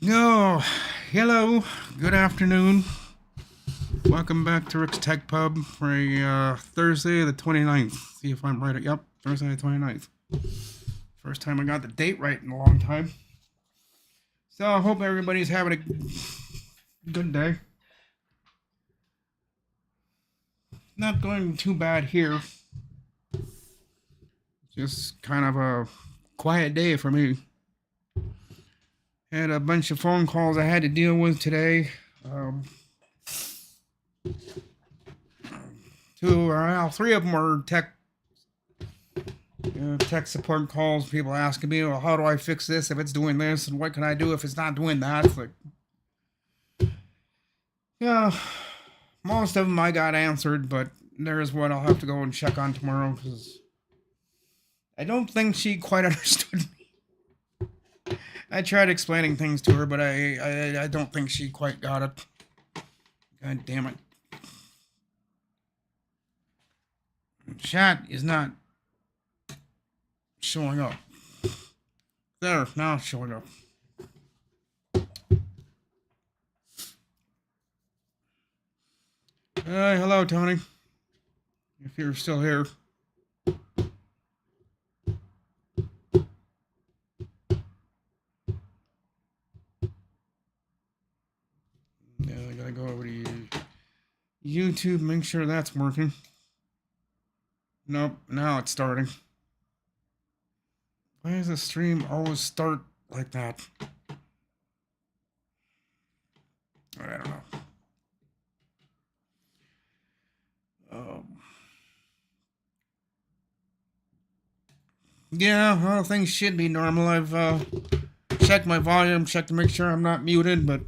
No, hello, good afternoon. Welcome back to Rick's Tech Pub for a Thursday the 29th. See if I'm right. Yep, Thursday the 29th. First time I got the date right in a long time. So I hope everybody's having a good day. Not going too bad here. Just kind of a quiet day for me. Had a bunch of phone calls I had to deal with today. Three of them were tech support calls. People asking me, "Well, how do I fix this if it's doing this, and what can I do if it's not doing that?" It's like, yeah, most of them I got answered, but there's one I'll have to go and check on tomorrow because I don't think she quite understood me. I tried explaining things to her, but I don't think she quite got it. God damn it. Chat is not showing up. There, now it's showing up. Hello, Tony. If you're still here. Yeah, I gotta go over to YouTube, make sure that's working. Nope, now it's starting. Why does the stream always start like that? I don't know. Yeah, well, things should be normal. I've checked my volume, checked to make sure I'm not muted, but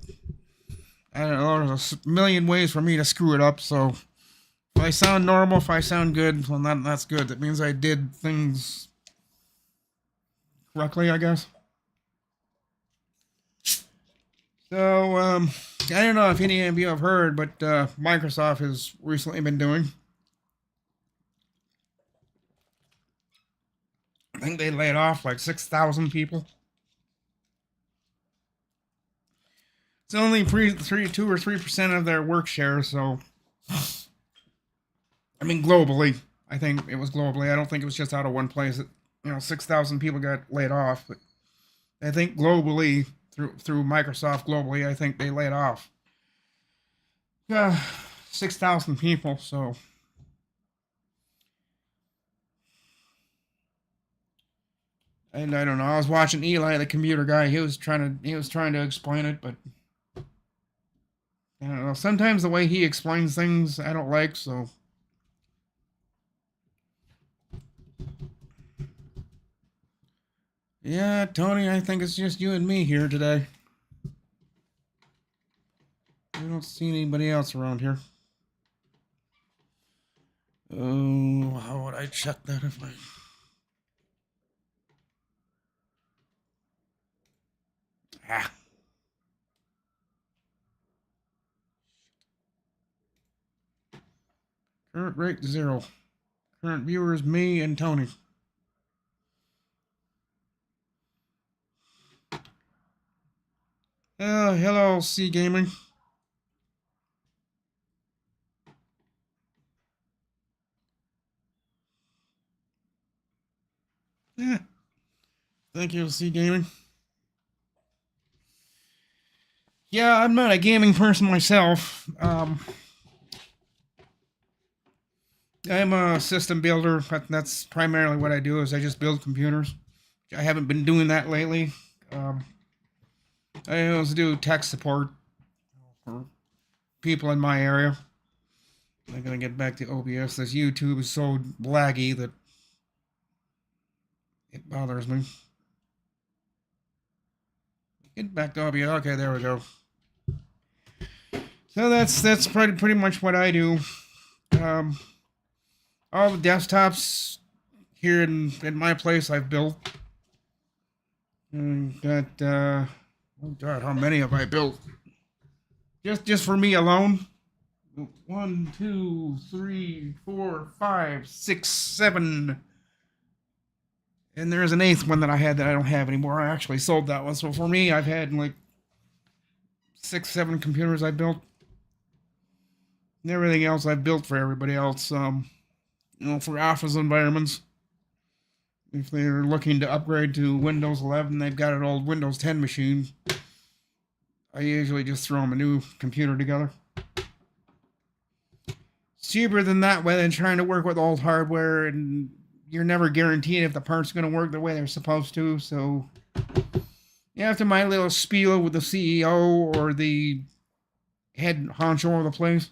I don't know. There's a million ways for me to screw it up. So if I sound normal, if I sound good, well, that's good. That means I did things correctly, I guess. So I don't know if any of you have heard, but Microsoft has recently been doing. I think they laid off like 6,000 people. It's only 2 or 3% of their work share, so I mean globally. I think it was globally. I don't think it was just out of one place. 6,000 people got laid off, but I think globally through Microsoft globally, I think they laid off 6,000 people. So and I don't know. I was watching Eli, the computer guy. He was trying to explain it, but I don't know. Sometimes the way he explains things, I don't like. So yeah, Tony, I think it's just you and me here today. I don't see anybody else around here. Oh, how would I check that if I... Ah. Current rate 0. Current viewers, me and Tony. Hello, C Gaming. Yeah. Thank you, C Gaming. Yeah, I'm not a gaming person myself. I'm a system builder. That's primarily what I do. Is I just build computers. I haven't been doing that lately. I also do tech support for people in my area. I'm gonna get back to OBS. This YouTube is so laggy that it bothers me. Get back to OBS. Okay, there we go. So that's pretty much what I do. All the desktops here in my place I've built. Got oh god, how many have I built? Just for me alone. 1, 2, 3, 4, 5, 6, 7. And there's an 8th one that I had that I don't have anymore. I actually sold that one. So for me, I've had like 6, 7 computers I built. And everything else I've built for everybody else. For office environments. If they're looking to upgrade to Windows 11, they've got an old Windows 10 machine. I usually just throw them a new computer together. It's cheaper than that way than trying to work with old hardware, and you're never guaranteed if the parts are going to work the way they're supposed to. So, after my little spiel with the CEO or the head honcho of the place,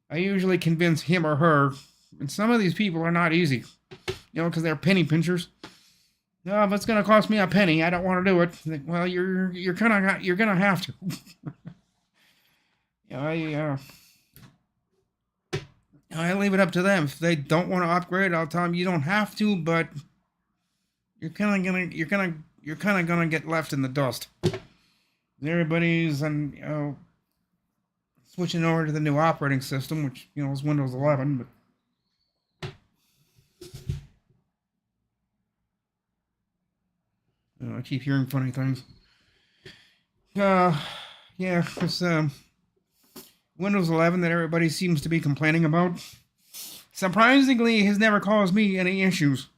I usually convince him or her. And some of these people are not easy, because they're penny pinchers. No, if it's gonna cost me a penny, I don't want to do it. Well, you're gonna have to. I leave it up to them. If they don't want to upgrade, I'll tell them you don't have to, but you're kind of gonna get left in the dust. Everybody's switching over to the new operating system, which is Windows 11, but. I keep hearing funny things. It's Windows 11 that everybody seems to be complaining about. Surprisingly, has never caused me any issues.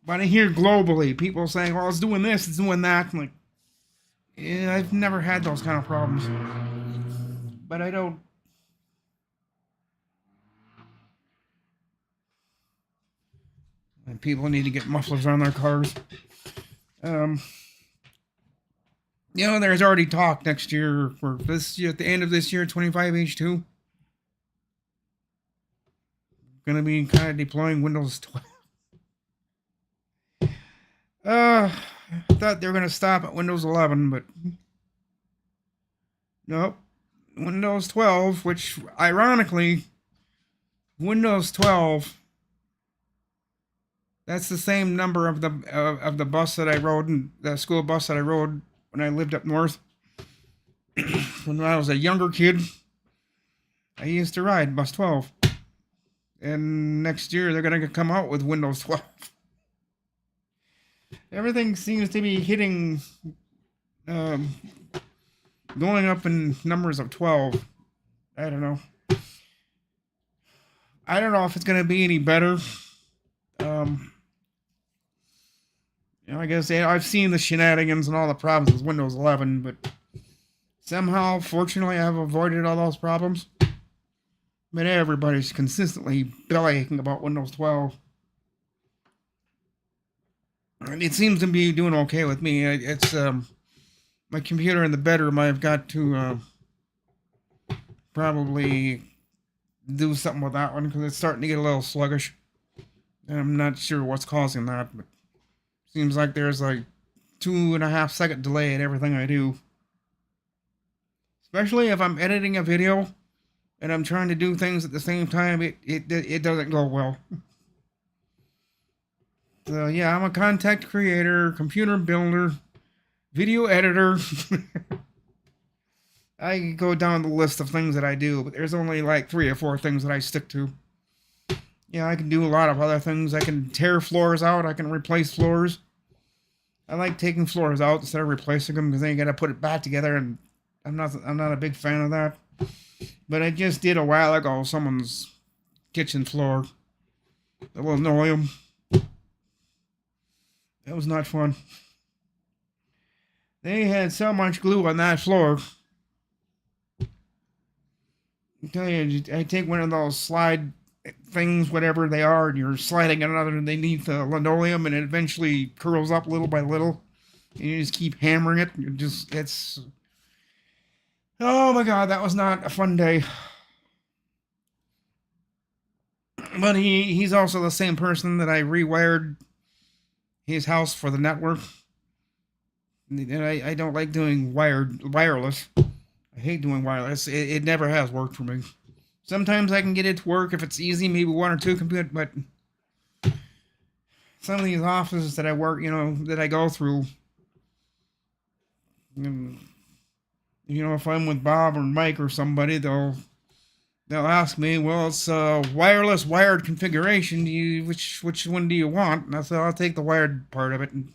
But I hear globally people saying, "Well, it's doing this, it's doing that." I'm like, I've never had those kind of problems. But I don't. And people need to get mufflers on their cars. There's already talk next year for this year, at the end of this year, 25H2. Gonna be kind of deploying Windows 12. I thought they were gonna stop at Windows 11, but nope. Windows 12, which ironically, Windows 12. That's the same number of the bus that I rode, the school bus that I rode when I lived up north. When I was a younger kid, I used to ride bus 12. And next year they're gonna come out with Windows 12. Everything seems to be hitting, going up in numbers of 12. I don't know. I don't know if it's gonna be any better. I guess I've seen the shenanigans and all the problems with Windows 11, but somehow, fortunately, I've avoided all those problems. But everybody's consistently bellyaching about Windows 12. And it seems to be doing okay with me. It's my computer in the bedroom. I've got to probably do something with that one because it's starting to get a little sluggish. And I'm not sure what's causing that, but seems like there's like 2.5 second delay in everything I do. Especially if I'm editing a video and I'm trying to do things at the same time, it doesn't go well. So yeah, I'm a content creator, computer builder, video editor. I can go down the list of things that I do, but there's only like 3 or 4 things that I stick to. Yeah, I can do a lot of other things. I can tear floors out. I can replace floors. I like taking floors out instead of replacing them because then you got to put it back together, and I'm not a big fan of that. But I just did a while ago someone's kitchen floor. The linoleum. That was not fun. They had so much glue on that floor. I tell you, I take one of those slide things, whatever they are, and you're sliding it underneath the linoleum, and it eventually curls up little by little, and you just keep hammering it. It's oh my god, that was not a fun day. But he's also the same person that I rewired his house for the network. And I don't like doing wireless. I hate doing wireless. It never has worked for me. Sometimes I can get it to work if it's easy, maybe 1 or 2 computers, but some of these offices that I work, that I go through, if I'm with Bob or Mike or somebody, they'll ask me, well, it's wireless wired configuration. Which one do you want? And I said, I'll take the wired part of it, and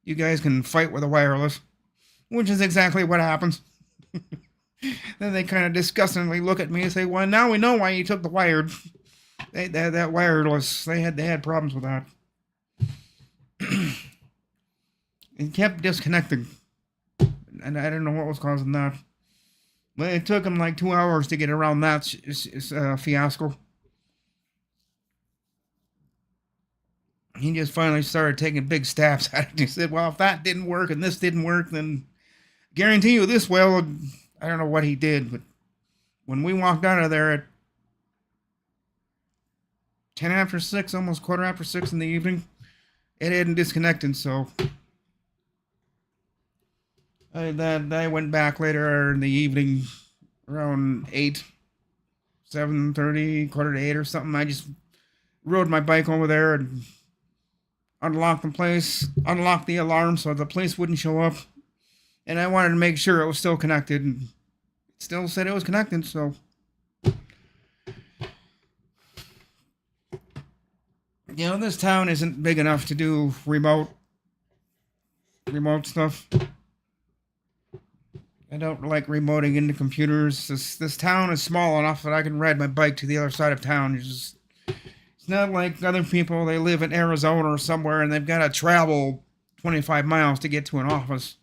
you guys can fight with the wireless, which is exactly what happens. Then they kind of disgustingly look at me and say, "Well, now we know why you took the wired. That wireless. They had problems with that. It kept disconnecting, and I don't know what was causing that. But it took him like 2 hours to get around that fiasco. He just finally started taking big stabs at it. He said, "Well, if that didn't work and this didn't work, then guarantee you this will." I don't know what he did, but when we walked out of there at 10 after 6, almost quarter after 6 in the evening, it hadn't disconnected, so I went back later in the evening around 8, 7:30, quarter to 8 or something. I just rode my bike over there and unlocked the place, unlocked the alarm so the police wouldn't show up. And I wanted to make sure it was still connected, and it still said it was connected, so. You know, this town isn't big enough to do remote stuff. I don't like remoting into computers. This town is small enough that I can ride my bike to the other side of town. It's not like other people. They live in Arizona or somewhere and they've got to travel 25 miles to get to an office.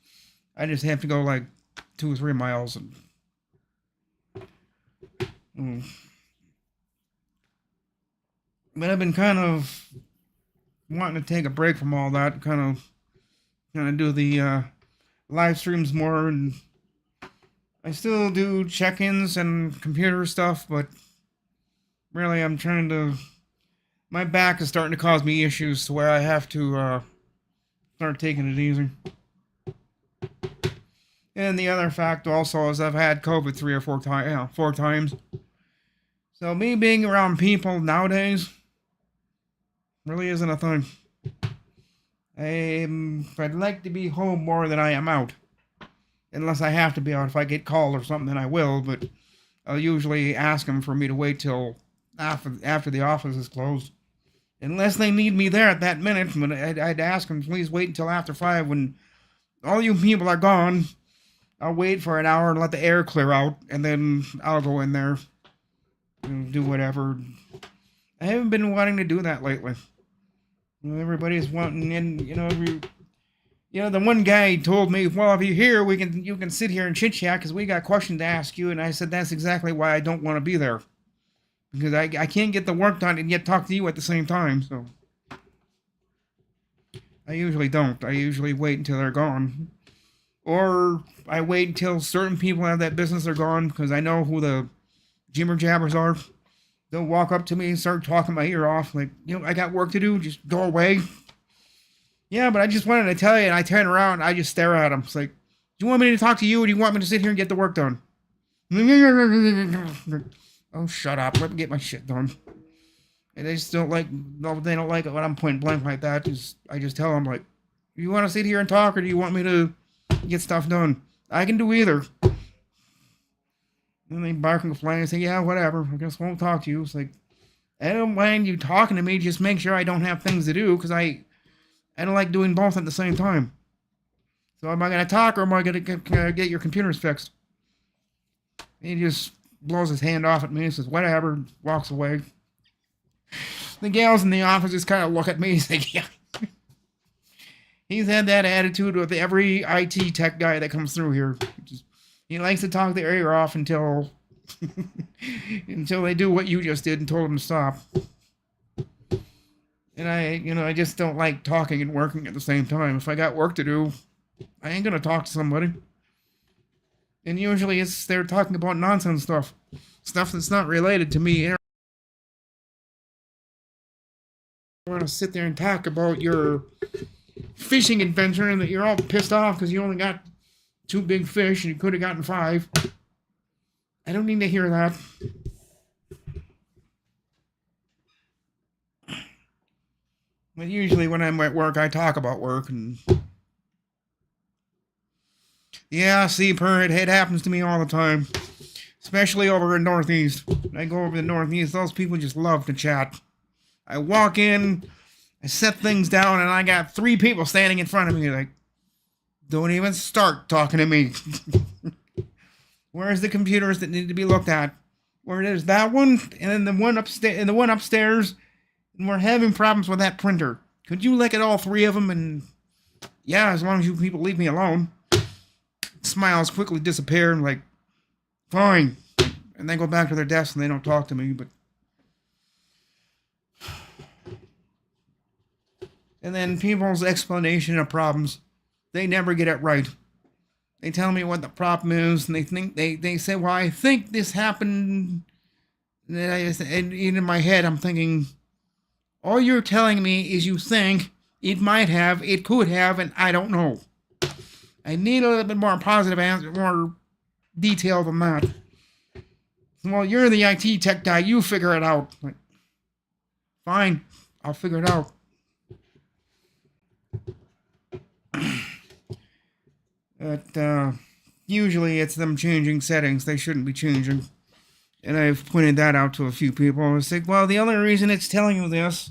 I just have to go like 2 or 3 miles. But I've been kind of wanting to take a break from all that, kind of do the live streams more, and I still do check-ins and computer stuff, but really I'm trying to. My back is starting to cause me issues to where I have to start taking it easy. And the other fact also is I've had COVID 3 or 4 times. Yeah, 4 times. So me being around people nowadays really isn't a thing. I'd like to be home more than I am out. Unless I have to be out. If I get called or something, then I will. But I'll usually ask them for me to wait till after the office is closed. Unless they need me there at that minute. But I'd ask them, please wait until after 5 when all you people are gone. I'll wait for an hour and let the air clear out. And then I'll go in there and do whatever. I haven't been wanting to do that lately. Everybody's wanting, and the one guy told me, "Well, if you're here, you can sit here and chit chat because we got questions to ask you." And I said, "That's exactly why I don't want to be there, because I can't get the work done and yet talk to you at the same time." So I usually don't. I usually wait until they're gone, or I wait until certain people have that business are gone because I know who the jibber jabbers are. They'll walk up to me and start talking my ear off, like, I got work to do, just go away. Yeah, but I just wanted to tell you, and I turn around and I just stare at them. It's like, do you want me to talk to you, or do you want me to sit here and get the work done? Oh, shut up, let me get my shit done. And they just don't like, no, they don't like it when I'm point blank like that. I just tell them, like, you want to sit here and talk, or do you want me to get stuff done? I can do either. And they bark and complain and say, yeah, whatever, I guess won't talk to you. It's like, I don't mind you talking to me, just make sure I don't have things to do, because I don't like doing both at the same time. So am I going to talk, or am I going to get your computers fixed? He just blows his hand off at me and says, whatever, walks away. The gals in the office just kind of look at me and say, yeah. He's had that attitude with every IT tech guy that comes through here. He likes to talk their ear off until they do what you just did and told them to stop. And I just don't like talking and working at the same time. If I got work to do, I ain't gonna talk to somebody. And usually they're talking about nonsense stuff that's not related to me. I want to sit there and talk about your fishing adventure and that you're all pissed off because you only got 2 big fish and you could have gotten 5. I don't need to hear that. But usually when I'm at work, I talk about work. And yeah, see, it happens to me all the time. Especially over in Northeast. When I go over to the Northeast, those people just love to chat. I walk in, I set things down, and I got 3 people standing in front of me like, don't even start talking to me. Where's the computers that need to be looked at? Where there's that one, and then the one upstairs, and the one upstairs, and we're having problems with that printer. Could you look at all three of them? And yeah, as long as you people leave me alone. Smiles quickly disappear and like, fine. And they go back to their desks and they don't talk to me, but. And then people's explanation of problems, they never get it right. They tell me what the problem is, and they say, well, I think this happened. And in my head, I'm thinking, all you're telling me is you think it might have, it could have, and I don't know. I need a little bit more positive answer, more detail than that. Well, you're the IT tech guy. You figure it out. Like, fine, I'll figure it out. But usually it's them changing settings. They shouldn't be changing. And I've pointed that out to a few people. I was like, well, the only reason it's telling you this,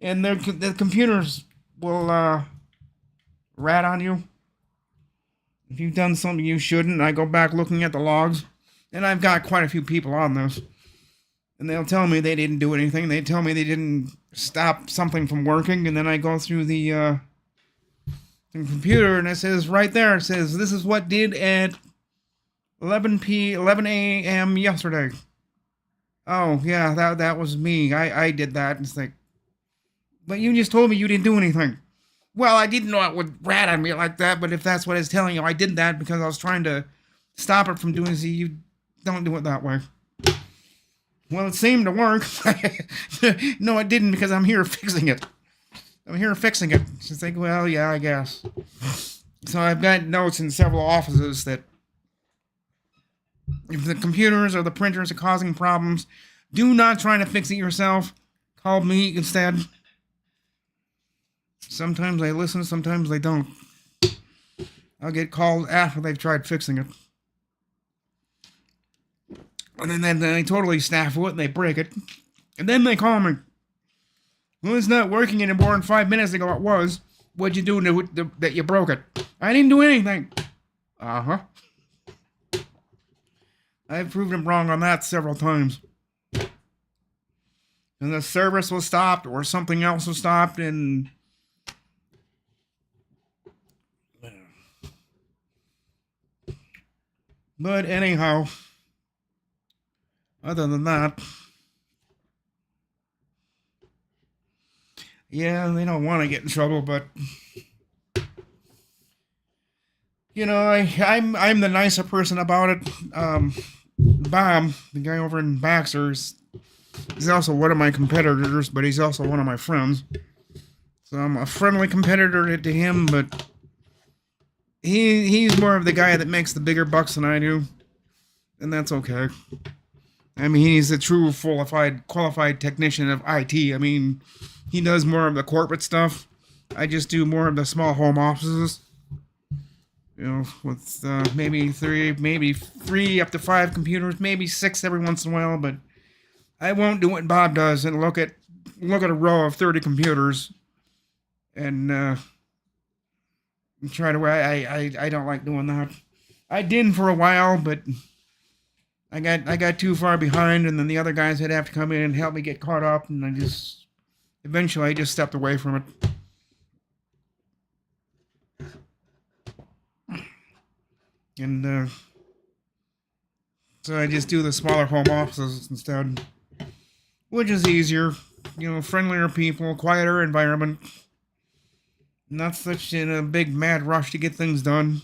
and the computers will rat on you. If you've done something you shouldn't, I go back looking at the logs, and I've got quite a few people on this. And they'll tell me they didn't do anything. They tell me they didn't stop something from working, and then I go through the computer, and it says right there, it says, this is what did at 11 a.m. yesterday. Oh, yeah, that was me. I did that. And it's like, but you just told me you didn't do anything. Well, I didn't know it would rat on me like that, but if that's what it's telling you, I did that because I was trying to stop it from doing so you don't do it that way. Well, it seemed to work. No, it didn't because I'm here fixing it. She's like, well, yeah, I guess. So I've got notes in several offices that if the computers or the printers are causing problems, do not try to fix it yourself. Call me instead. Sometimes I listen, sometimes I don't. I'll get called after they've tried fixing it. And then they totally snafu it and they break it. And then they call me. Well, it's not working anymore, and 5 minutes ago it was. What'd you do that you broke it? I didn't do anything. Uh-huh. I've proved him wrong on that several times. And the service was stopped, or something else was stopped, and... But anyhow, other than that... Yeah, they don't want to get in trouble, but... You know, I'm the nicer person about it. Bob, the guy over in Baxter's, he's also one of my competitors, but he's also one of my friends. So I'm a friendly competitor to him, but he's more of the guy that makes the bigger bucks than I do. And that's okay. I mean, he's a true qualified technician of IT. I mean, he does more of the corporate stuff. I just do more of the small home offices. You know, with maybe three up to 5 computers, maybe 6 every once in a while, but I won't do what Bob does and look at a row of 30 computers and try to. I don't like doing that. I did for a while, but I got too far behind, and then the other guys would have to come in and help me get caught up, and eventually I just stepped away from it. And so I just do the smaller home offices instead, which is easier, you know, friendlier people, quieter environment, not such in a big mad rush to get things done.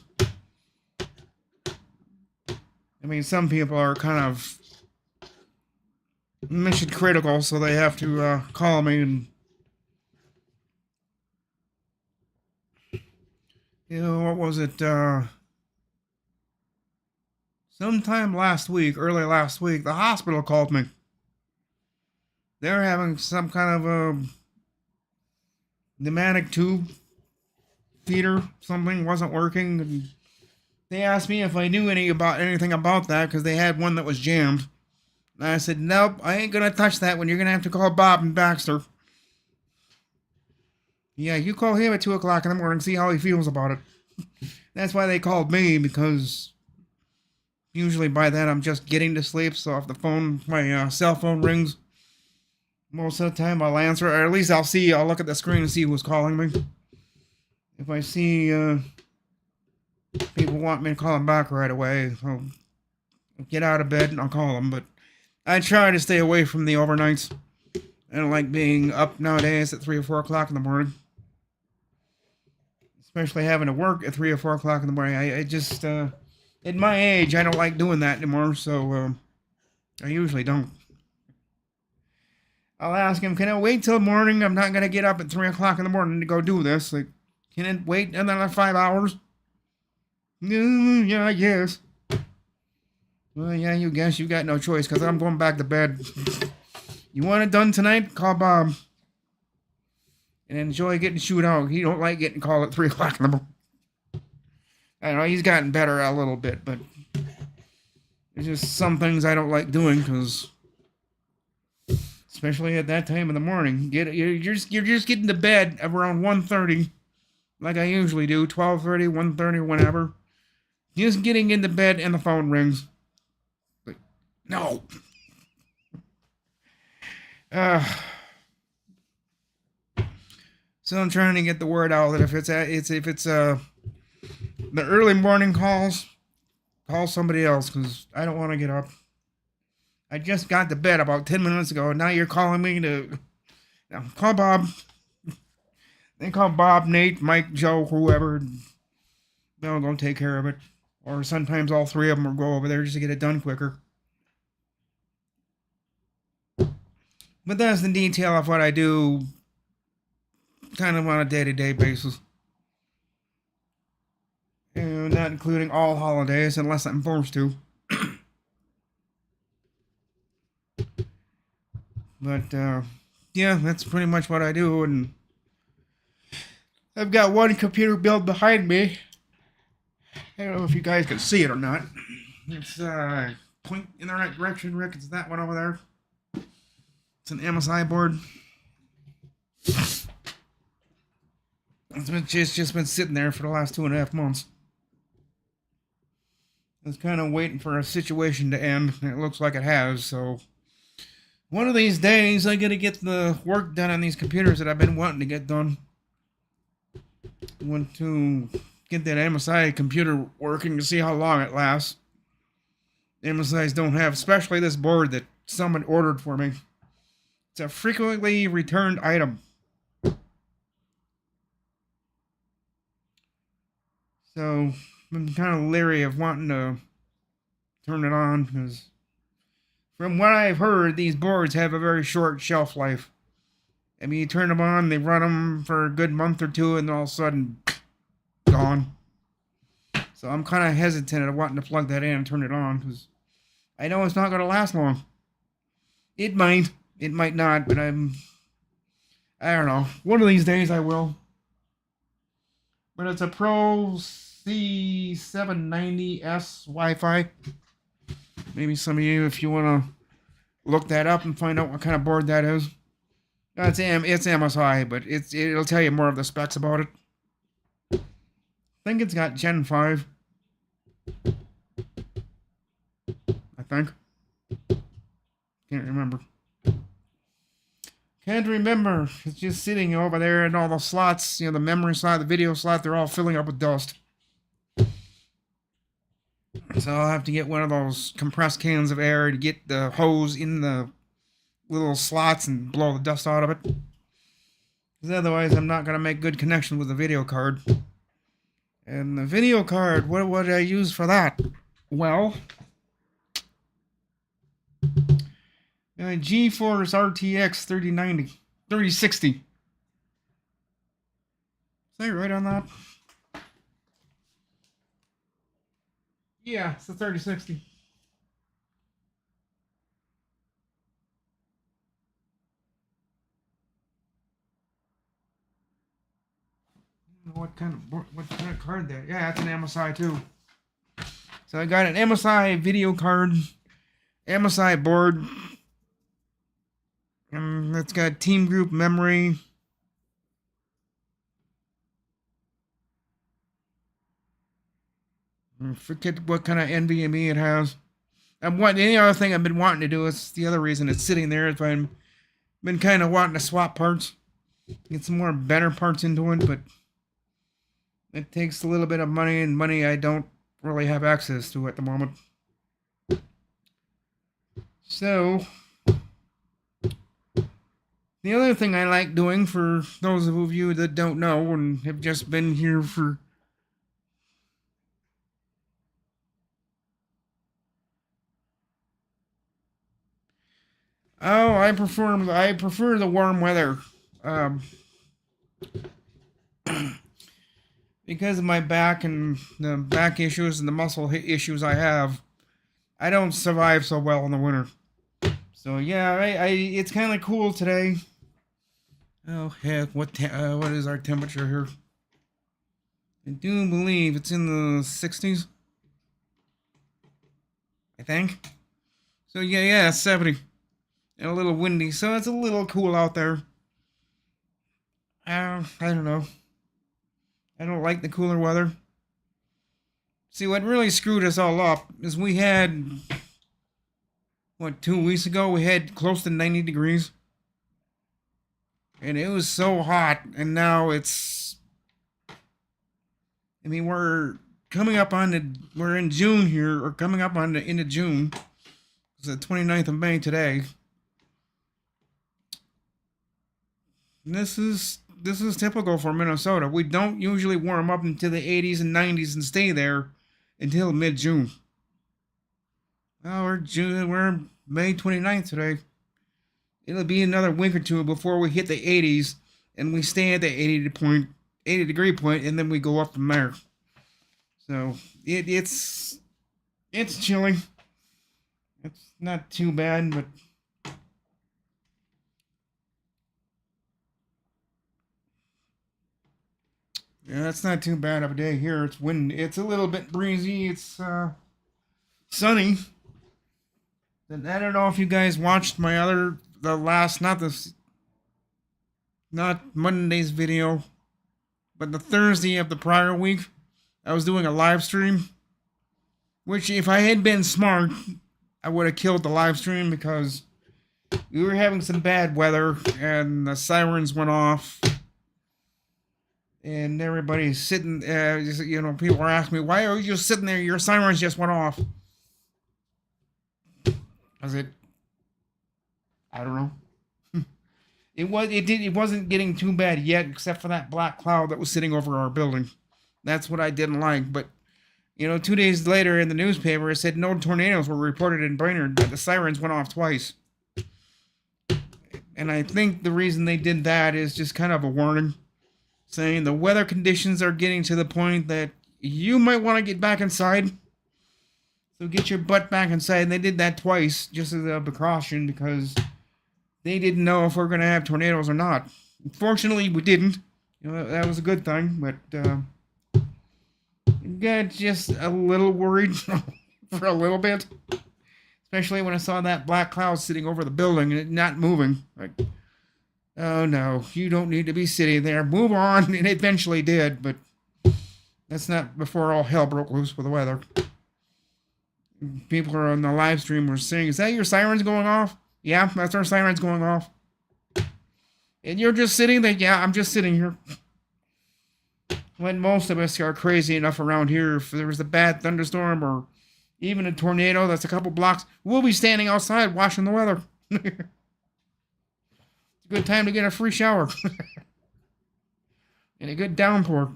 I mean, some people are kind of mission critical, so they have to call me and, you know, what was it, sometime early last week, the hospital called me. They're having some kind of a pneumatic tube feeder, something wasn't working, and they asked me if I knew anything about that, because they had one that was jammed. And I said, nope, I ain't gonna touch that one. You're gonna have to call Bob and Baxter. Yeah, you call him at 2 o'clock in the morning, see how he feels about it. That's why they called me, because Usually by then I'm just getting to sleep, so if my cell phone rings, most of the time I'll answer, or at least I'll look at the screen and see who's calling me. If I see people want me to call them back right away, I'll get out of bed and I'll call them, but I try to stay away from the overnights. I don't like being up nowadays at 3 or 4 o'clock in the morning. Especially having to work at 3 or 4 o'clock in the morning. I just, at my age, I don't like doing that anymore, so I usually don't. I'll ask him, can I wait till morning? I'm not going to get up at 3 o'clock in the morning to go do this. Like, can it wait another 5 hours? Yeah, I guess. Well, yeah, you guess you got no choice, because I'm going back to bed. You want it done tonight? Call Bob. And enjoy getting chewed out. He don't like getting called at 3 o'clock in the morning. I know, he's gotten better a little bit, but there's just some things I don't like doing, because especially at that time in the morning, you're just getting to bed around 1:30, like I usually do, 12:30, 1:30, whenever. Just getting into bed and the phone rings. Like, no. So I'm trying to get the word out that if it's the early morning calls, call somebody else, because I don't want to get up. I just got to bed about 10 minutes ago, and now you're calling me to call Bob. They call Bob, Nate, Mike, Joe, whoever. They'll go take care of it. Or sometimes all three of them will go over there just to get it done quicker. But that's the detail of what I do kind of on a day-to-day basis. And not including all holidays unless I'm forced to. But, yeah, that's pretty much what I do. And I've got one computer build behind me. I don't know if you guys can see it or not. It's, point in the right direction, Rick. It's that one over there. It's an MSI board. It's just been sitting there for the last 2.5 months. I was kind of waiting for a situation to end, and it looks like it has, so one of these days I gotta get the work done on these computers that I've been wanting to get done. I want to get that MSI computer working to see how long it lasts. MSIs don't have, especially this board that someone ordered for me. It's a frequently returned item. So I'm kind of leery of wanting to turn it on, because from what I've heard, these boards have a very short shelf life. I mean, you turn them on, they run them for a good month or two, and all of a sudden, gone. So I'm kind of hesitant of wanting to plug that in and turn it on, because I know it's not going to last long. It might not, but I don't know. One of these days I will. But it's a Pro C790S Wi-Fi. Maybe some of you, if you want to look that up and find out what kind of board that is. It's MSI, but it'll tell you more of the specs about it. I think it's got Gen 5. I think. Can't remember. Can't remember. It's just sitting over there, and all the slots, the memory slot, the video slot, they're all filling up with dust. So I'll have to get one of those compressed cans of air to get the hose in the little slots and blow the dust out of it. Because otherwise I'm not going to make good connection with the video card. And the video card, what would I use for that? Well, GeForce RTX 3060. Is that right on that? Yeah, it's a 3060. What kind of card that? Yeah, that's an MSI too. So I got an MSI video card, MSI board. It's got Team Group memory. Forget what kind of NVMe it has. Any other thing I've been wanting to do is the other reason it's sitting there is I've been kind of wanting to swap parts, get some more better parts into it, but it takes a little bit of money, and money I don't really have access to at the moment. So, the other thing I like doing, for those of you that don't know and have just been here for I prefer the warm weather. Because of my back and the back issues and the muscle issues I have, I don't survive so well in the winter. So yeah, it's kind of cool today. Oh heck, what is our temperature here? I do believe it's in the 60s. I think. So yeah, 70. And a little windy, so it's a little cool out there. I don't know. I don't like the cooler weather. See, what really screwed us all up is we had, 2 weeks ago, we had close to 90 degrees. And it was so hot, and now it's, we're in June here, or coming up on the end of June. It's the 29th of May today. This is typical for Minnesota. We don't usually warm up into the 80s and 90s and stay there until mid-June. Well, we're May 29th today. It'll be another week or two before we hit the 80s, and we stay at the 80 degree point, and then we go up from there. So it's chilly. It's not too bad, but yeah, that's not too bad of a day here. It's windy. It's a little bit breezy. It's sunny. And I don't know if you guys watched not Monday's video, but the Thursday of the prior week, I was doing a live stream. Which, if I had been smart, I would have killed the live stream, because we were having some bad weather and the sirens went off. And everybody's sitting, people are asking me, why are you just sitting there? Your sirens just went off. I don't know. It wasn't getting too bad yet, except for that black cloud that was sitting over our building. That's what I didn't like. But, 2 days later in the newspaper, it said no tornadoes were reported in Brainerd, but the sirens went off twice. And I think the reason they did that is just kind of a warning, saying the weather conditions are getting to the point that you might want to get back inside. So get your butt back inside. And they did that twice, just as a precaution, because they didn't know if we're going to have tornadoes or not. Fortunately, we didn't. That was a good thing, but got just a little worried for a little bit. Especially when I saw that black cloud sitting over the building and it not moving. Like, oh no, you don't need to be sitting there. Move on. And it eventually did, but that's not before all hell broke loose with the weather. People are on the live stream were saying, is that your sirens going off? Yeah, that's our sirens going off. And you're just sitting there? Yeah, I'm just sitting here. When most of us are crazy enough around here, if there was a bad thunderstorm or even a tornado that's a couple blocks, we'll be standing outside watching the weather. It's a good time to get a free shower. And a good downpour.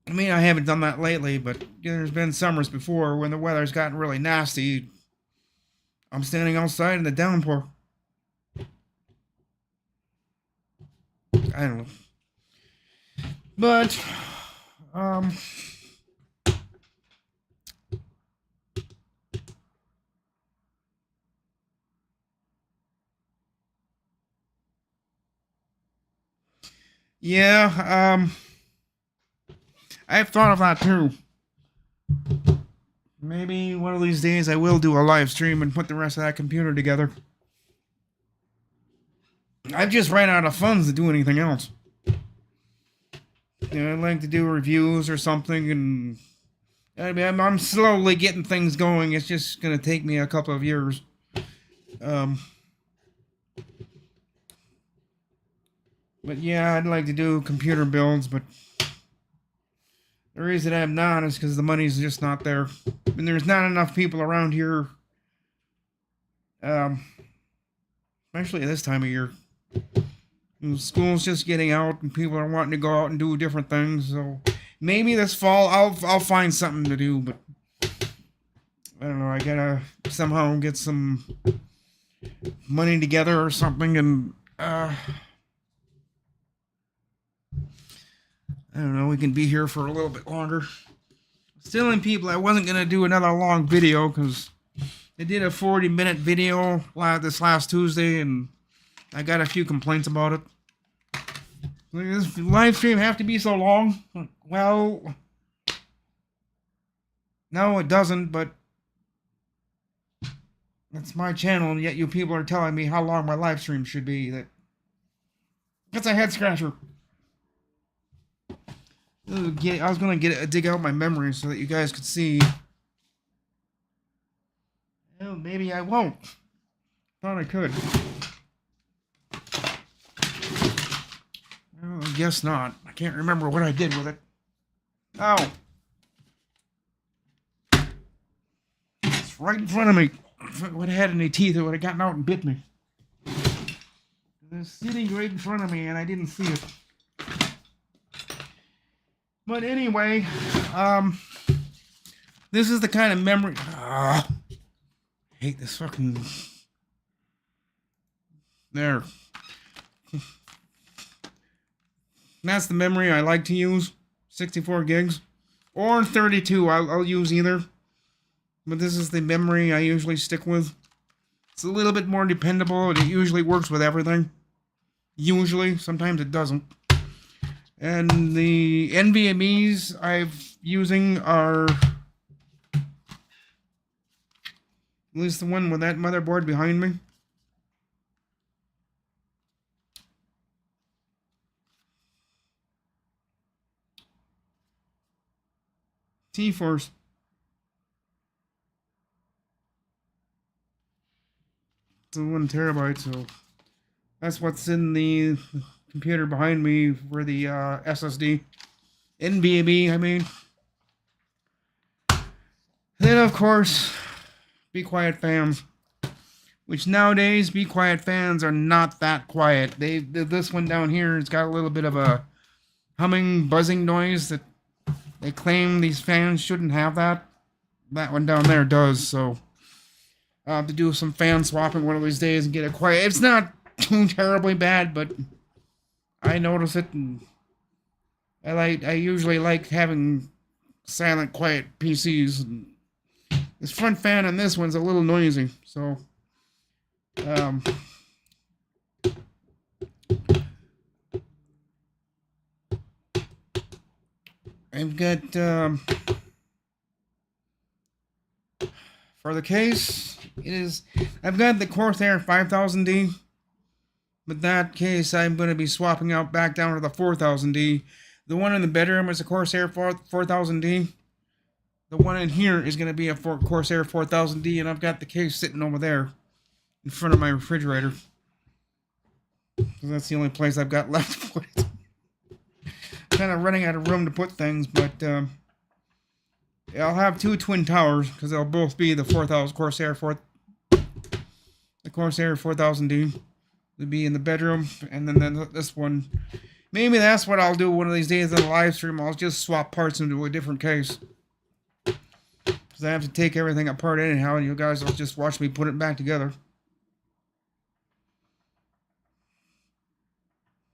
I haven't done that lately, but there's been summers before when the weather's gotten really nasty. I'm standing outside in the downpour. I don't know. But, yeah, I've thought of that too. Maybe one of these days I will do a live stream and put the rest of that computer together. I've just ran out of funds to do anything else. I'd like to do reviews or something, and I'm slowly getting things going. It's just gonna take me a couple of years. But yeah, I'd like to do computer builds, but the reason I'm not is because the money's just not there. And there's not enough people around here, especially at this time of year. School's just getting out, and people are wanting to go out and do different things. So maybe this fall I'll find something to do, but I don't know. I gotta somehow get some money together or something, and I don't know. We can be here for a little bit longer. Telling people I wasn't gonna do another long video because I did a 40-minute video this last Tuesday, and I got a few complaints about it. Like, does this live stream have to be so long? Well, no, it doesn't, but that's my channel, and yet you people are telling me how long my live stream should be. That's a head scratcher. I was going to dig out my memory so that you guys could see. Well, maybe I won't. Thought I could. Well, I guess not. I can't remember what I did with it. Oh. It's right in front of me. If it would have had any teeth, it would have gotten out and bit me. It's sitting right in front of me and I didn't see it. But anyway, this is the kind of memory... I hate this fucking... There. That's the memory I like to use. 64 gigs. Or 32. I'll use either. But this is the memory I usually stick with. It's a little bit more dependable, and it usually works with everything. Usually. Sometimes it doesn't. And the NVMEs I'm using are... At least the one with that motherboard behind me. T-Force. It's a 1 terabyte, so that's what's in the computer behind me for the SSD. NVMe, I mean. Then, of course, Be Quiet fans. Which nowadays, Be Quiet fans are not that quiet. This one down here has got a little bit of a humming, buzzing noise that they claim these fans shouldn't have that. That one down there does, so I'll have to do some fan swapping one of these days and get it quiet. It's not too terribly bad, but I notice it, and I usually like having silent, quiet PCs. And this front fan on this one's a little noisy, so I've got for the case, I've got the Corsair 5000D. With that case, I'm going to be swapping out back down to the 4000D. The one in the bedroom is a Corsair 4000D. The one in here is going to be a Corsair 4000D, and I've got the case sitting over there in front of my refrigerator. That's the only place I've got left to put it. Kind of running out of room to put things, but I'll have 2 twin towers because they'll both be the Corsair 4000D. They'll be in the bedroom, and then this one. Maybe that's what I'll do one of these days in the live stream. I'll just swap parts into a different case. Because I have to take everything apart anyhow, and you guys will just watch me put it back together.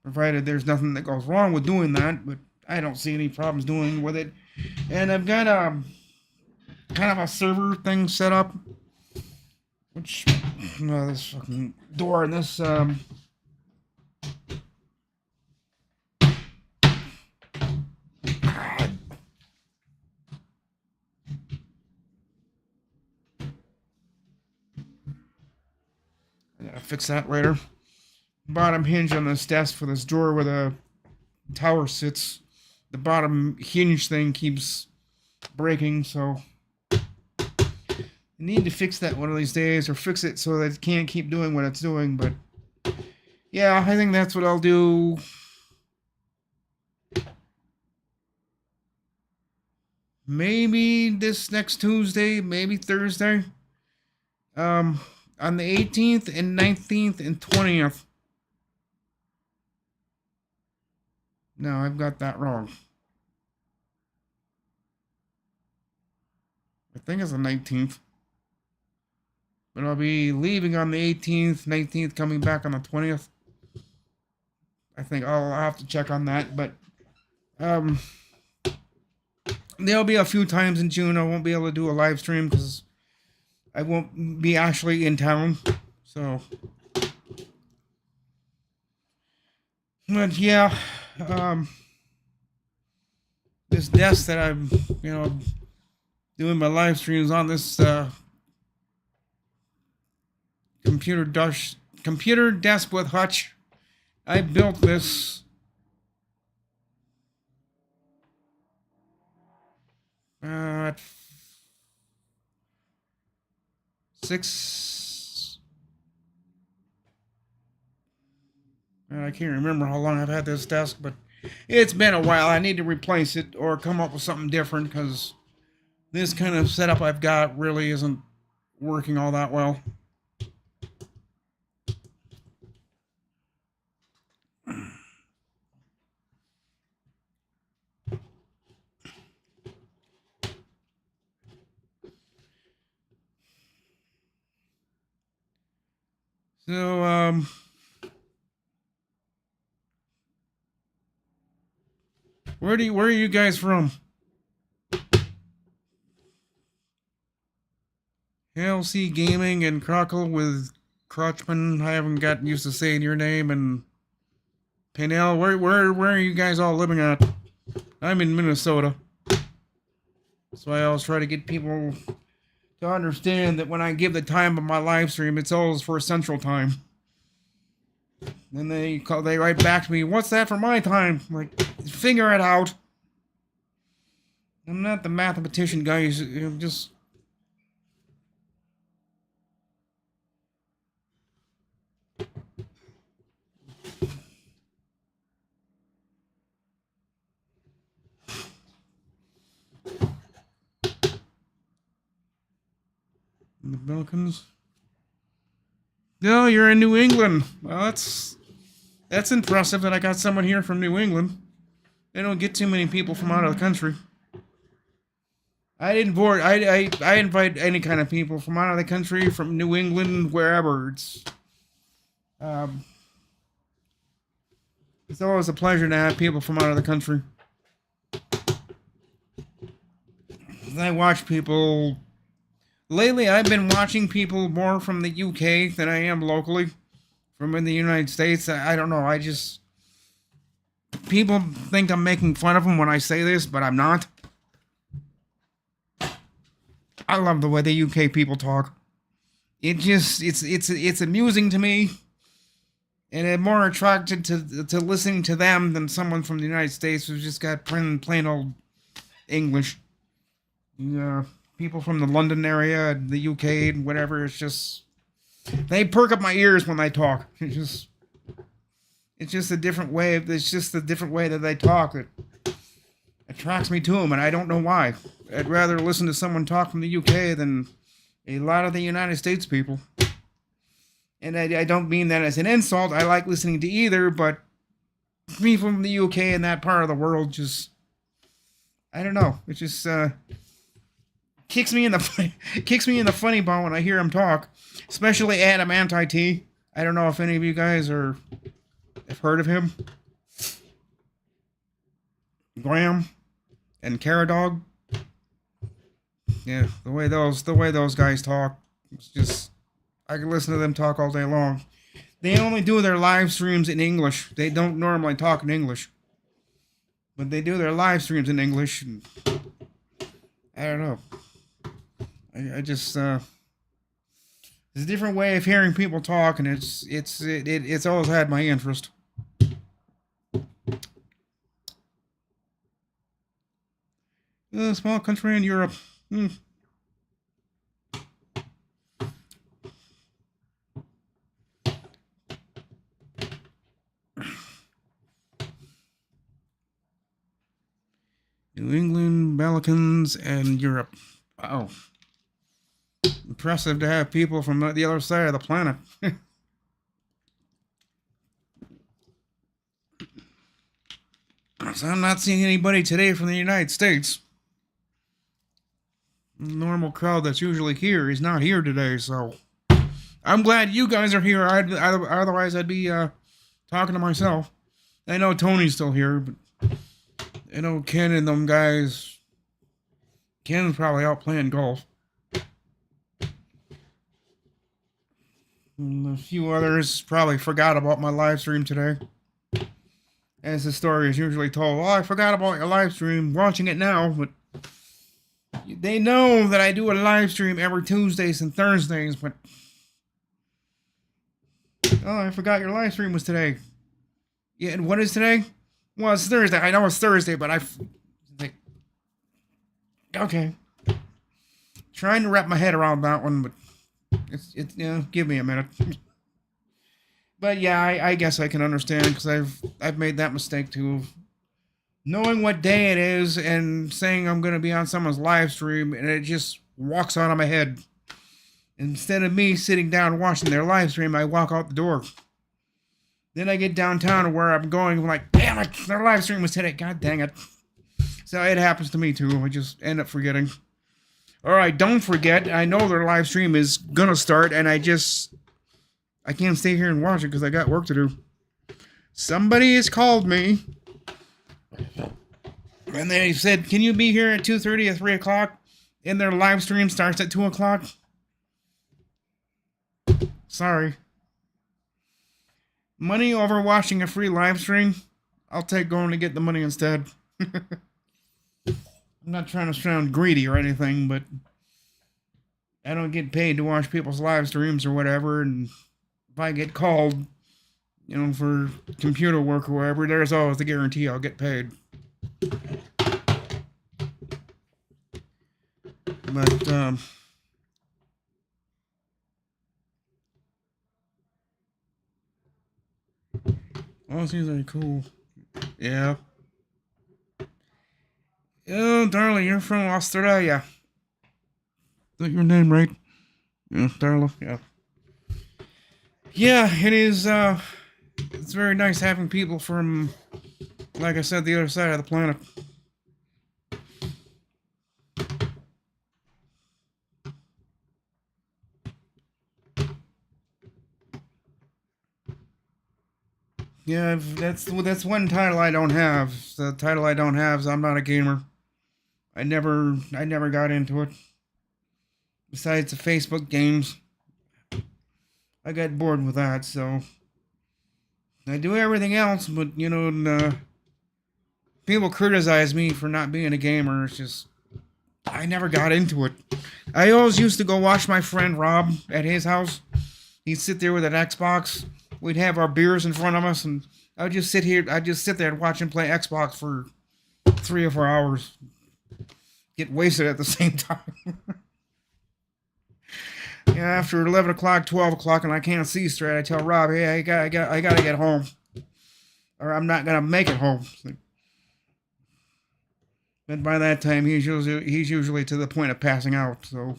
Provided there's nothing that goes wrong with doing that, but I don't see any problems doing with it. And I've got kind of a server thing set up, which this fucking door and this God. I gotta fix that later. Bottom hinge on this desk for this drawer where the tower sits the bottom hinge thing keeps breaking, so I need to fix that one of these days, or fix it so that it can't keep doing what it's doing. But yeah, I think that's what I'll do. Maybe this next Tuesday, maybe Thursday. On the 18th and 19th and 20th. No, I've got that wrong. I think it's the 19th. But I'll be leaving on the 18th, 19th, coming back on the 20th. I think I'll have to check on that, but there'll be a few times in June I won't be able to do a live stream because I won't be actually in town. So, but yeah, this desk that I'm, doing my live streams on, this computer desk with Hutch. I built this at 6. I can't remember how long I've had this desk, but it's been a while. I need to replace it or come up with something different because this kind of setup I've got really isn't working all that well. So, where are you guys from? LC Gaming and Crockle with Crotchman. I haven't gotten used to saying your name. And Panel, where are you guys all living at? I'm in Minnesota. So I always try to get people to understand that when I give the time of my live stream, it's always for Central Time. Then they write back to me, "What's that for my time?" I'm like, figure it out. I'm not the mathematician, guys. Just the Balkans. No, you're in New England. Well, that's impressive that I got someone here from New England. They don't get too many people from out of the country. I invite any kind of people from out of the country, from New England, wherever. It's always a pleasure to have people from out of the country. I watch people. Lately, I've been watching people more from the UK than I am locally. From in the United States. I don't know. People think I'm making fun of them when I say this, but I'm not. I love the way the UK people talk. It's amusing to me. And I'm more attracted to listening to them than someone from the United States who's just got plain old English. People from the London area, the UK, and whatever, it's just... They perk up my ears when they talk. It's just a different way. It's just a different way that they talk that attracts me to them, and I don't know why. I'd rather listen to someone talk from the UK than a lot of the United States people. And I don't mean that as an insult. I like listening to either, but people from the UK and that part of the world just... I don't know. It just kicks me in the funny bone when I hear him talk. Especially Adam Anti-T. I don't know if any of you guys have heard of him. Graham and Caradog. Yeah, the way those guys talk, it's just, I can listen to them talk all day long. They only do their live streams in English. They don't normally talk in English, but they do their live streams in English. And I don't know. I just it's a different way of hearing people talk, and it's always had my interest. A small country in Europe. Hmm. New England, Balkans, and Europe. Wow. Impressive to have people from the other side of the planet. So I'm not seeing anybody today from the United States. The normal crowd that's usually here is not here today, so I'm glad you guys are here. Otherwise, I'd be talking to myself. I know Tony's still here, but I know Ken and them guys. Ken's probably out playing golf. And a few others probably forgot about my live stream today. As the story is usually told, I forgot about your live stream, watching it now, but they know that I do a live stream every Tuesdays and Thursdays, but I forgot your live stream was today. Yeah, and what is today? Well, it's Thursday. I know it's Thursday, but okay. Trying to wrap my head around that one, but it's give me a minute. But yeah, I guess I can understand, because I've made that mistake too. Knowing what day it is and saying I'm going to be on someone's live stream, and it just walks out of my head. Instead of me sitting down watching their live stream, I walk out the door. Then I get downtown to where I'm going, I'm like, damn it, their live stream was today, god dang it. So it happens to me too, I just end up forgetting. Alright, don't forget, I know their live stream is going to start, and I can't stay here and watch it because I got work to do. Somebody has called me. And they said, can you be here at 2:30 or 3 o'clock? And their live stream starts at 2 o'clock. Sorry. Money over watching a free live stream? I'll take going to get the money instead. I'm not trying to sound greedy or anything, but I don't get paid to watch people's live streams or whatever, and if I get called, for computer work or whatever, there's always the guarantee I'll get paid. But, oh, seems like cool. Yeah. Oh, darling, you're from Australia. Is that your name, right? Yeah, Darla, yeah. Yeah, it is, it's very nice having people from, like I said, the other side of the planet. Yeah, that's one title I don't have. The title I don't have is I'm not a gamer. I never got into it. Besides the Facebook games, I got bored with that, so I do everything else, but people criticize me for not being a gamer. It's just I never got into it. I always used to go watch my friend Rob at his house. He'd sit there with an Xbox. We'd have our beers in front of us, and I'd just sit there and watch him play Xbox for 3 or 4 hours. Get wasted at the same time. Yeah, after 11 o'clock, 12 o'clock, and I can't see straight, I tell Rob, hey, I gotta get home, or I'm not gonna make it home. But by that time, he's usually to the point of passing out. So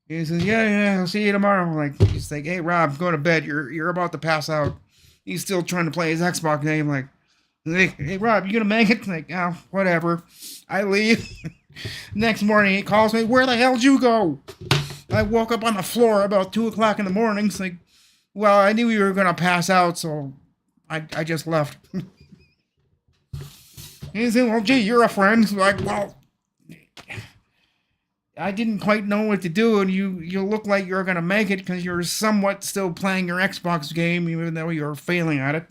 he says, yeah, I'll see you tomorrow. He's like, hey, Rob, go to bed. You're about to pass out. He's still trying to play his Xbox game. Like, hey, Rob, you gonna make it? Like, oh, whatever. I leave. Next morning, he calls me, where the hell did you go? I woke up on the floor about 2 o'clock in the morning. It's like, well, I knew you were going to pass out, so I just left. He said, well, gee, you're a friend. Like, well, I didn't quite know what to do, and you look like you're going to make it because you're somewhat still playing your Xbox game, even though you're failing at it.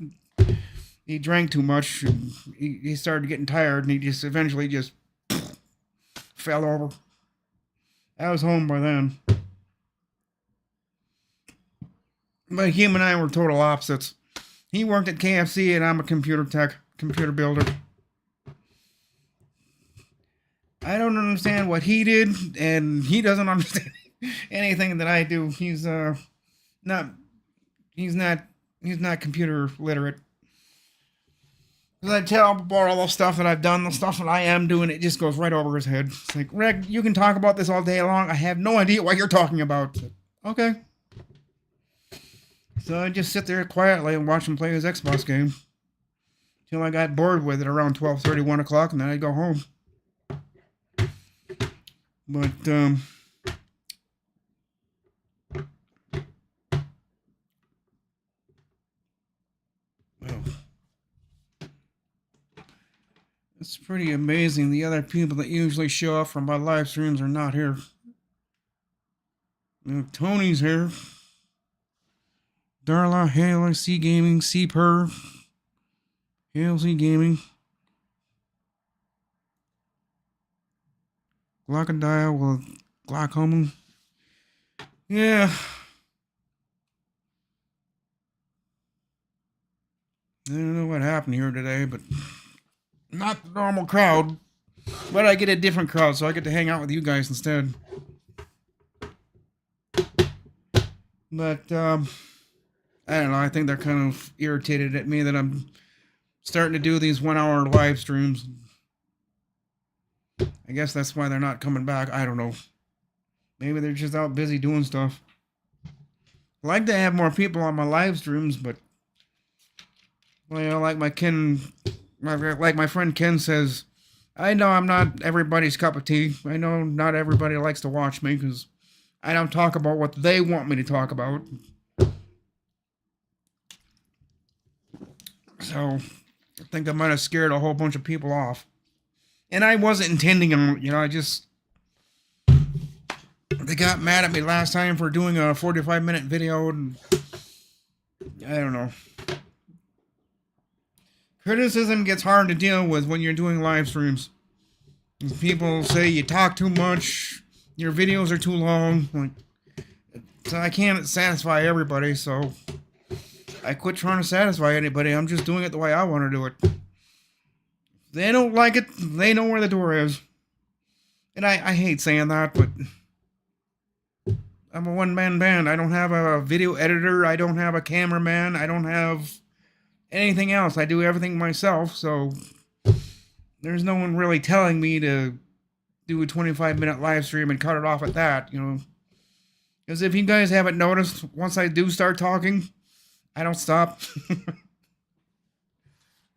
He drank too much, and he started getting tired, and he just eventually just fell over. I was home by then. But him and I were total opposites. He worked at KFC, and I'm a computer builder. I don't understand what he did, and he doesn't understand anything that I do. Not he's not he's not computer literate. Because I tell him about all the stuff that I've done, the stuff that I am doing, it just goes right over his head. It's like, Rick, you can talk about this all day long. I have no idea what you're talking about. Okay. So I just sit there quietly and watch him play his Xbox game. Till I got bored with it around 12:30, 1 o'clock, and then I'd go home. But, well, it's pretty amazing. The other people that usually show up for my live streams are not here. Tony's here. Darla, Halo, C Gaming, C Per, Halesy Gaming, Glaucodial with Glaucoma. Yeah. I don't know what happened here today, but not the normal crowd. But I get a different crowd, so I get to hang out with you guys instead. But, I don't know, I think they're kind of irritated at me that I'm starting to do these 1 hour live streams. I guess that's why they're not coming back. I don't know. Maybe they're just out busy doing stuff. I like to have more people on my live streams, but, well, like my friend Ken says, I know I'm not everybody's cup of tea. I know not everybody likes to watch me because I don't talk about what they want me to talk about. So, I think I might have scared a whole bunch of people off. And I wasn't intending on, they got mad at me last time for doing a 45-minute video, and I don't know. Criticism gets hard to deal with when you're doing live streams. People say you talk too much, your videos are too long. So I can't satisfy everybody, so I quit trying to satisfy anybody. I'm just doing it the way I want to do it. If they don't like it, they know where the door is. And I hate saying that, but I'm a one-man band. I don't have a video editor. I don't have a cameraman. I don't have anything else. I do everything myself, so there's no one really telling me to do a 25-minute live stream and cut it off at that, Because if you guys haven't noticed, once I do start talking, I don't stop.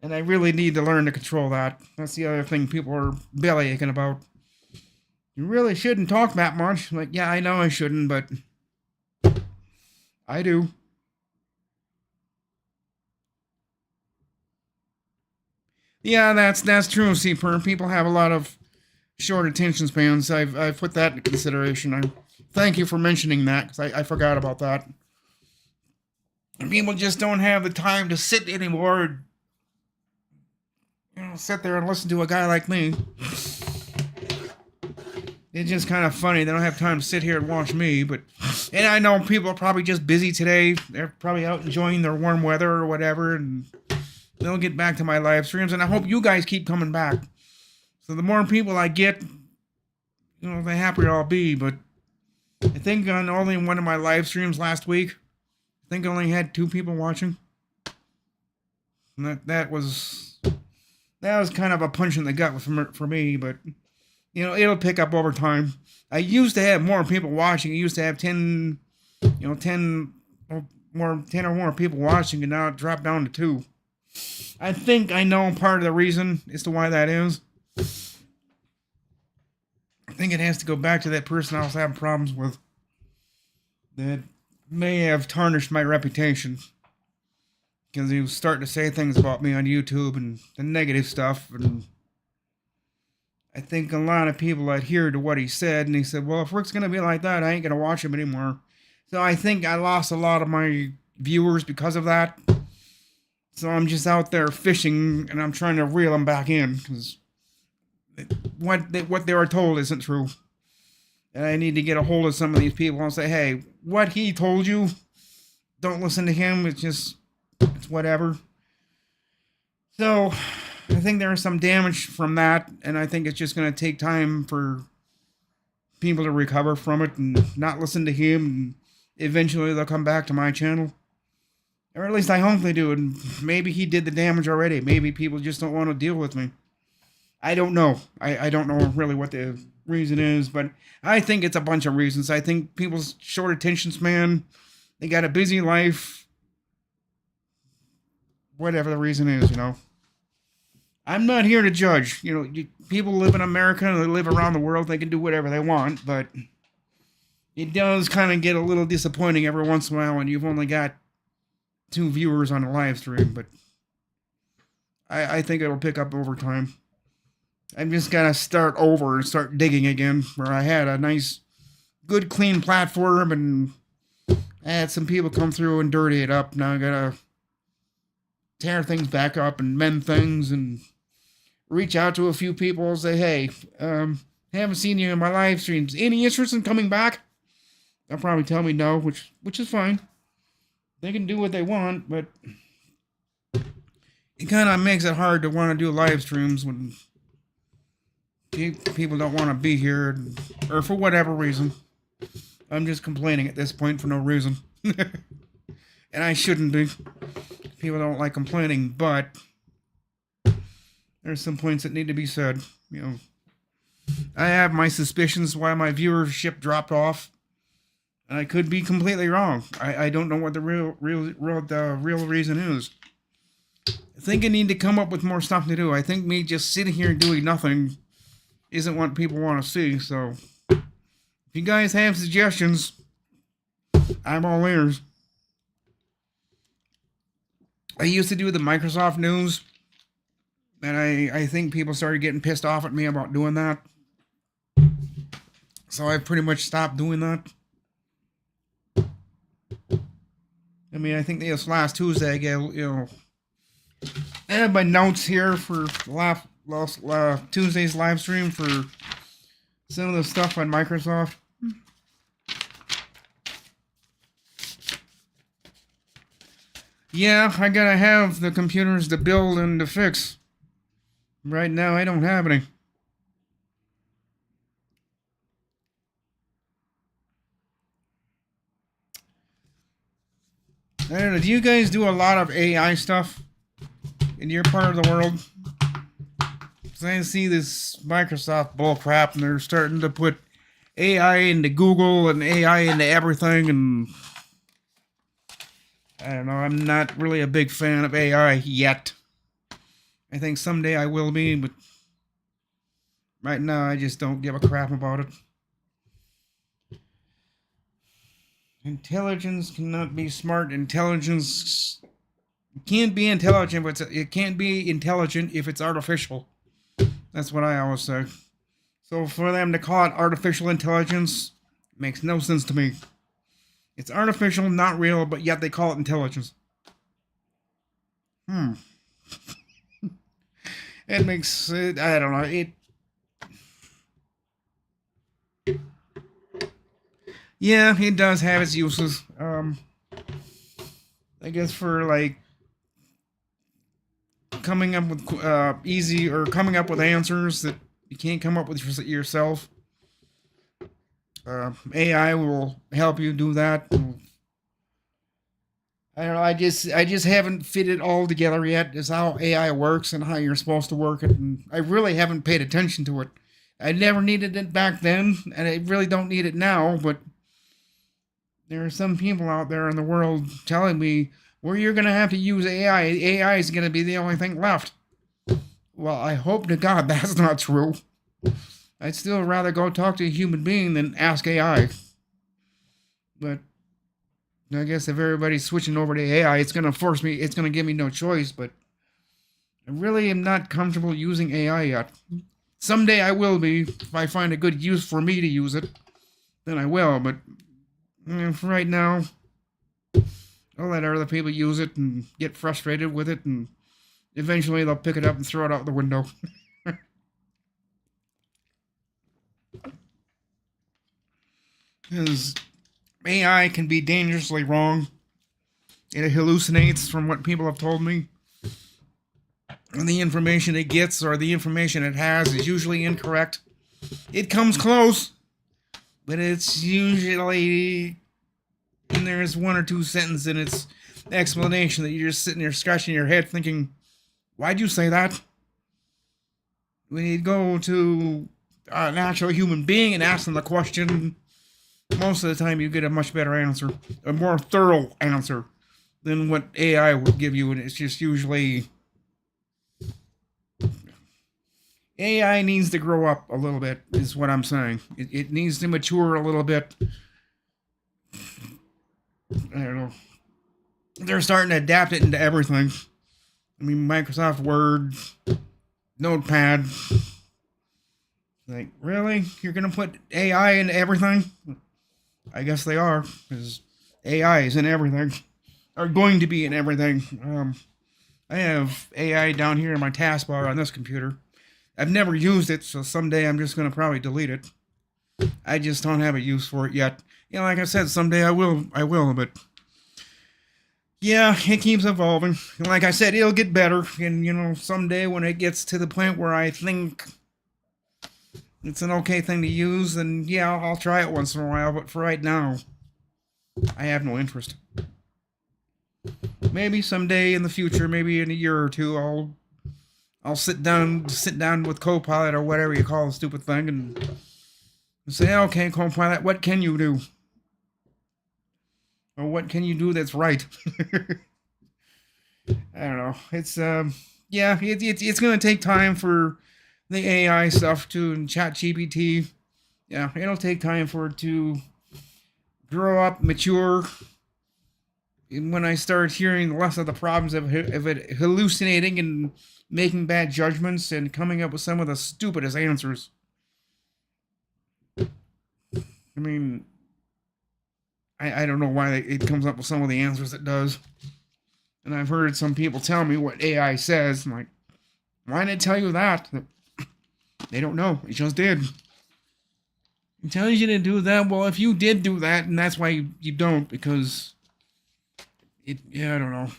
And I really need to learn to control that. That's the other thing people are belly aching about. You really shouldn't talk that much. Like, yeah, I know I shouldn't, but I do. Yeah, that's true, C-Per. People have a lot of short attention spans. I've put that into consideration. Thank you for mentioning that, because I forgot about that. People just don't have the time to sit anymore. Sit there and listen to a guy like me. It's just kind of funny. They don't have time to sit here and watch me, and I know people are probably just busy today. They're probably out enjoying their warm weather or whatever, and they'll get back to my live streams, and I hope you guys keep coming back. So the more people I get, the happier I'll be. But I think on only one of my live streams last week, I think I only had 2 people watching. And that was kind of a punch in the gut for me, but it'll pick up over time. I used to have more people watching. I used to have 10 or more people watching, and now it dropped down to 2. I think I know part of the reason as to why that is. I think it has to go back to that person I was having problems with that may have tarnished my reputation. Because he was starting to say things about me on YouTube and the negative stuff, and I think a lot of people adhered to what he said, and he said, well, if Rick's going to be like that, I ain't going to watch him anymore. So I think I lost a lot of my viewers because of that. So I'm just out there fishing, and I'm trying to reel them back in, because what they were told isn't true. And I need to get a hold of some of these people and say, hey, what he told you, don't listen to him. It's whatever. So I think there is some damage from that, and I think it's just going to take time for people to recover from it and not listen to him. And eventually, they'll come back to my channel, or at least I hope they do. And maybe he did the damage already. Maybe people just don't want to deal with me. I don't know. I don't know really what the reason is, but I think it's a bunch of reasons. I think people's short attention span. They got a busy life. Whatever the reason is, I'm not here to judge. People live in America, they live around the world, they can do whatever they want, but it does kind of get a little disappointing every once in a while when you've only got 2 viewers on a live stream, but I think it'll pick up over time. I'm just gonna start over and start digging again, where I had a nice, good, clean platform, and I had some people come through and dirty it up. Now I gotta tear things back up and mend things and reach out to a few people and say, hey, haven't seen you in my live streams. Any interest in coming back? They'll probably tell me no, which is fine. They can do what they want, but it kind of makes it hard to want to do live streams when people don't want to be here, or for whatever reason. I'm just complaining at this point for no reason. And I shouldn't be. People don't like complaining, but there's some points that need to be said. I have my suspicions why my viewership dropped off, and I could be completely wrong. I don't know what the real reason is. I think I need to come up with more stuff to do. I think me just sitting here doing nothing isn't what people want to see. So, if you guys have suggestions, I'm all ears. I used to do the Microsoft news, and I think people started getting pissed off at me about doing that. So I pretty much stopped doing that. I mean, I think this last Tuesday, I have my notes here for last Tuesday's live stream for some of the stuff on Microsoft. Yeah, I gotta have the computers to build and to fix. Right now, I don't have any. I don't know, do you guys do a lot of AI stuff in your part of the world? Because I see this Microsoft bullcrap, and they're starting to put AI into Google and AI into everything, and I don't know, I'm not really a big fan of AI yet. I think someday I will be, but right now I just don't give a crap about it. Intelligence cannot be smart. Intelligence can't be intelligent, but it can't be intelligent if it's artificial. That's what I always say. So for them to call it artificial intelligence makes no sense to me. It's artificial, not real, but yet they call it intelligence. It makes it, I don't know, yeah, it does have its uses. I guess for like coming up with coming up with answers that you can't come up with yourself. AI will help you do that. I don't know. I just haven't fit it all together yet. Is how AI works and how you're supposed to work it, and I really haven't paid attention to it. I never needed it back then, and I really don't need it now. But there are some people out there in the world telling me, well, you're going to have to use AI. AI is going to be the only thing left. Well, I hope to God that's not true. I'd still rather go talk to a human being than ask AI. But I guess if everybody's switching over to AI, it's going to give me no choice. But I really am not comfortable using AI yet. Someday I will be. If I find a good use for me to use it, then I will. But for right now, I'll let other people use it and get frustrated with it, and eventually they'll pick it up and throw it out the window. Because AI can be dangerously wrong. It hallucinates, from what people have told me. and the information it gets or the information it has is usually incorrect. It comes close, but it's usually, and there's one or two sentences in its explanation that you're just sitting there scratching your head thinking, why'd you say that? When you go to an actual human being and ask them the question, most of the time you get a much better answer, a more thorough answer than what AI would give you, and it's just usually... AI needs to grow up a little bit, is what I'm saying. It needs to mature a little bit. I don't know. They're starting to adapt it into everything. I mean, Microsoft Word, Notepad. Like, really? You're going to put AI into everything? I guess they are, because AI is in everything. Are going to be in everything. I have AI down here in my taskbar on this computer. I've never used it, so someday I'm just going to probably delete it. I just don't have a use for it yet. You know, like I said, someday I will, but... yeah, it keeps evolving. Like I said, it'll get better, and, you know, someday when it gets to the point where I think it's an okay thing to use, then, yeah, I'll try it once in a while, but for right now, I have no interest. Maybe someday in the future, maybe in a year or two, I'll sit down with Copilot or whatever you call the stupid thing and say, okay, Copilot, what can you do? Or what can you do that's right? I don't know. It's yeah, it's gonna take time for the AI stuff to ChatGPT. Yeah, it'll take time for it to grow up, mature. And when I start hearing less of the problems of it hallucinating and making bad judgments and coming up with some of the stupidest answers. I mean, I don't know why it comes up with some of the answers it does. And I've heard some people tell me what AI says. I'm like, why did it tell you that? They don't know. It just did. It tells you to do that. Well, if you did do that, and that's why you don't, because yeah, I don't know.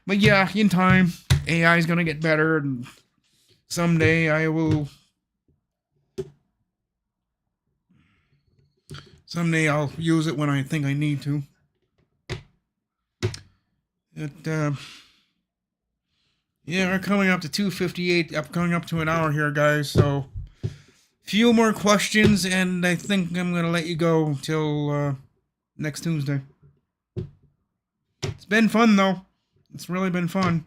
But yeah, in time, AI is going to get better, and someday someday I'll use it when I think I need to. Yeah, we're coming up to 2:58, coming up to an hour here, guys, so few more questions, and I think I'm going to let you go till next Tuesday. It's been fun, though. It's really been fun.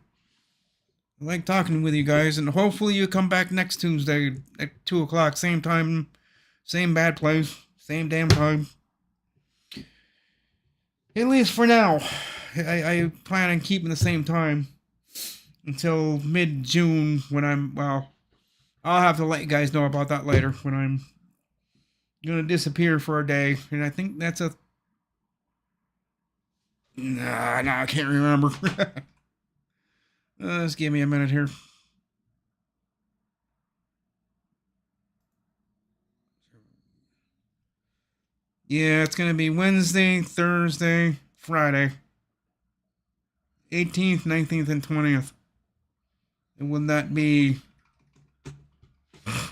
I like talking with you guys, and hopefully you come back next Tuesday at 2 o'clock, same time, same bad place, same damn time. At least for now. I plan on keeping the same time until mid-June when well, I'll have to let you guys know about that later, when I'm going to disappear for a day, and I think that's Nah, I can't remember. Just give me a minute here. Yeah, it's going to be Wednesday, Thursday, Friday. 18th, 19th, and 20th. And would that be...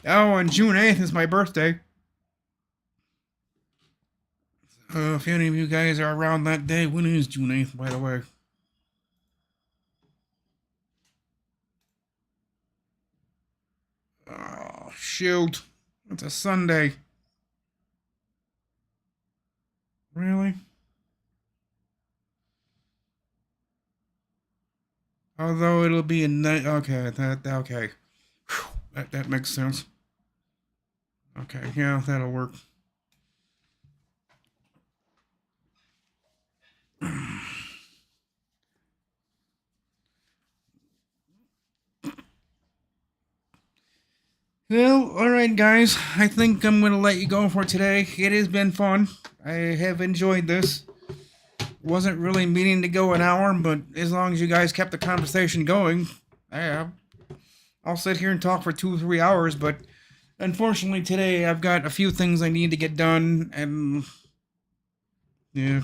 oh, and June 8th is my birthday. If any of you guys are around that day, when is June 8th, by the way? Oh, shoot. It's a Sunday. Really? Although it'll be a night. Okay, okay. Whew, that makes sense. Okay, yeah, that'll work. Well, alright guys, I think I'm gonna let you go for today. It has been fun. I have enjoyed this. Wasn't really meaning to go an hour, but as long as you guys kept the conversation going, I'll sit here and talk for 2 or 3 hours, but unfortunately today I've got a few things I need to get done, and yeah.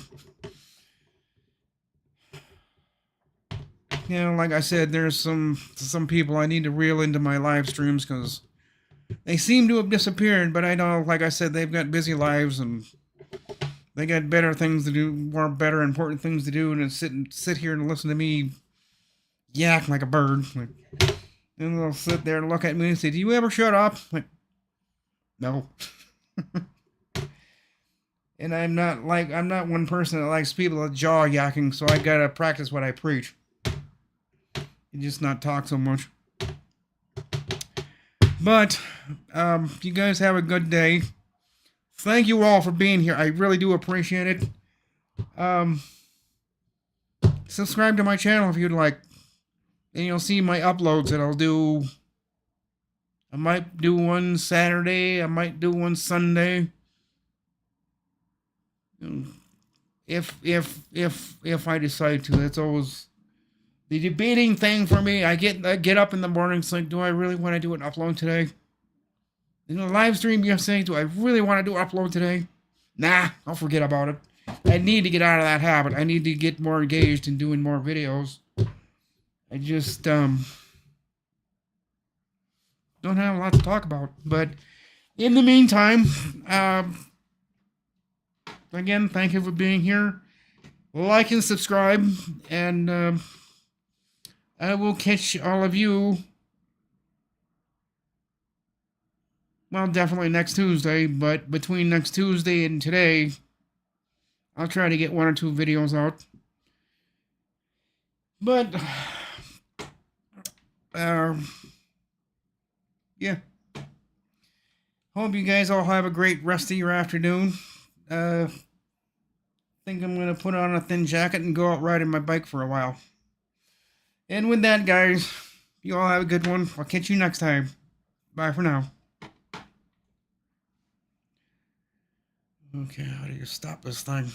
you know, like I said, there's some people I need to reel into my live streams because they seem to have disappeared. But I know, like I said, they've got busy lives and they got better things to do, more better important things to do, and sit here and listen to me yak like a bird. Like, and they'll sit there and look at me and say, "Do you ever shut up?" Like, no. And I'm not one person that likes people that jaw yakking, so I gotta practice what I preach. And just not talk so much. But, you guys have a good day. Thank you all for being here. I really do appreciate it. Subscribe to my channel if you'd like. And you'll see my uploads that I'll do. I might do one Saturday. I might do one Sunday. If I decide to. That's always the debating thing for me. I get up in the morning, it's like, do I really want to do an upload today? In the live stream yesterday, do I really want to do an upload today? Nah, I'll forget about it. I need to get out of that habit. I need to get more engaged in doing more videos. I just don't have a lot to talk about. But in the meantime, again, thank you for being here. Like and subscribe, and I will catch all of you, well, definitely next Tuesday, but between next Tuesday and today, I'll try to get 1 or 2 videos out. But, yeah. Hope you guys all have a great rest of your afternoon. Think I'm going to put on a thin jacket and go out riding my bike for a while. And with that, guys, you all have a good one. I'll catch you next time. Bye for now. Okay, how do you stop this thing?